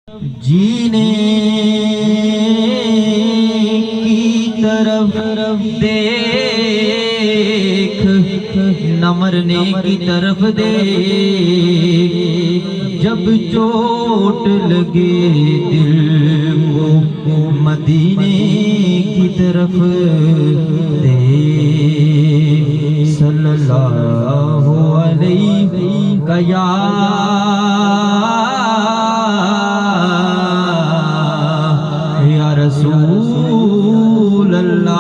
जीने की तरफ देख, न मरने की तरफ देख। जब चोट लगे दिल को मदीने की तरफ देख। सल्लल्लाहु अलैहि या रसूल अल्लाह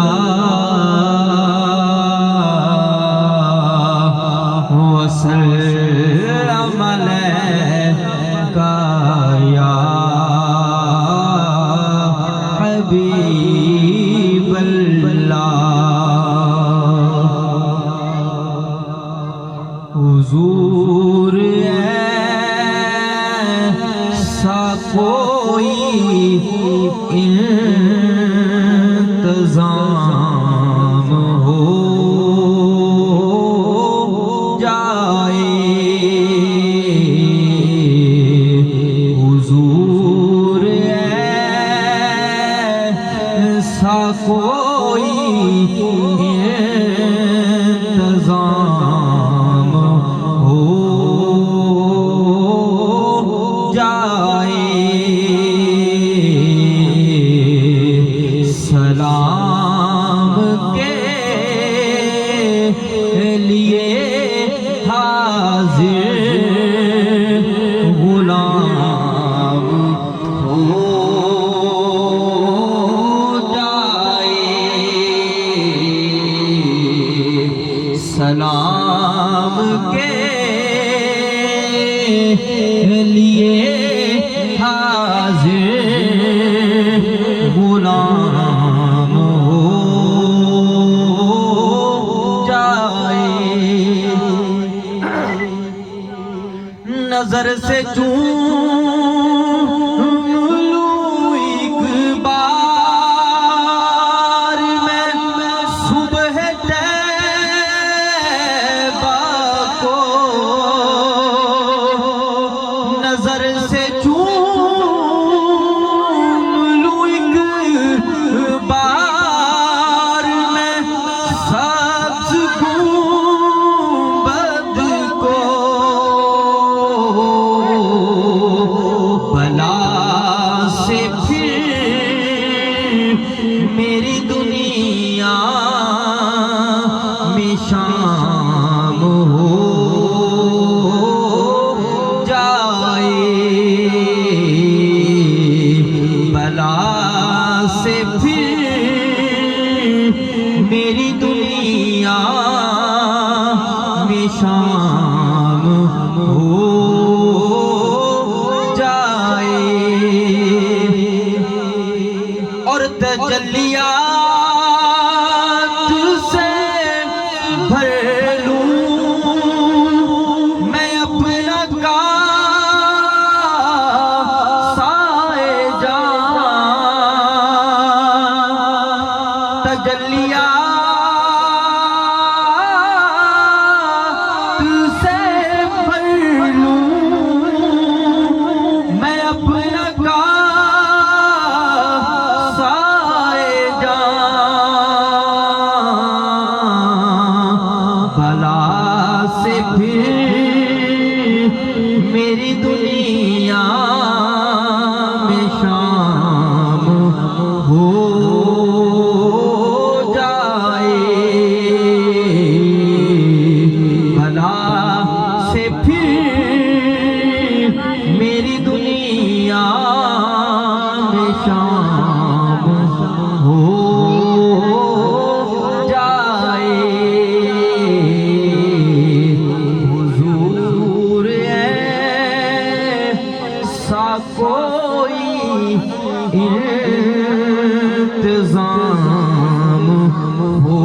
वसल्लम अलैका या हबीब अल्लाह। हुजूर ऐसा कोई इंतजाम हो जाए, हुजूर ऐसा कोई इंतजाम हो जाए। सलाम के लिए हाजिर गुलाम हो जाए। सलाम के लिए हाजिर गुलाम नजर से चूम लूं एक बार मैं सुबह तैबा को। नजर से चूम लूं एक बार मैं सब्ज़ गुंबद को। भला से फिर मेरी दुनिया में शाम हो जाए। भला से फिर मेरी दुनिया में शाम हो और तजल्लियात से भर लूं मैं अपना कासाए जां। तजल्लियात से भर लूं मैं अपना से फिर मेरी दुनिया में शाम हो जाए। भला से फिर मेरी दुनिया में शाम हो कोई इंतजाम हो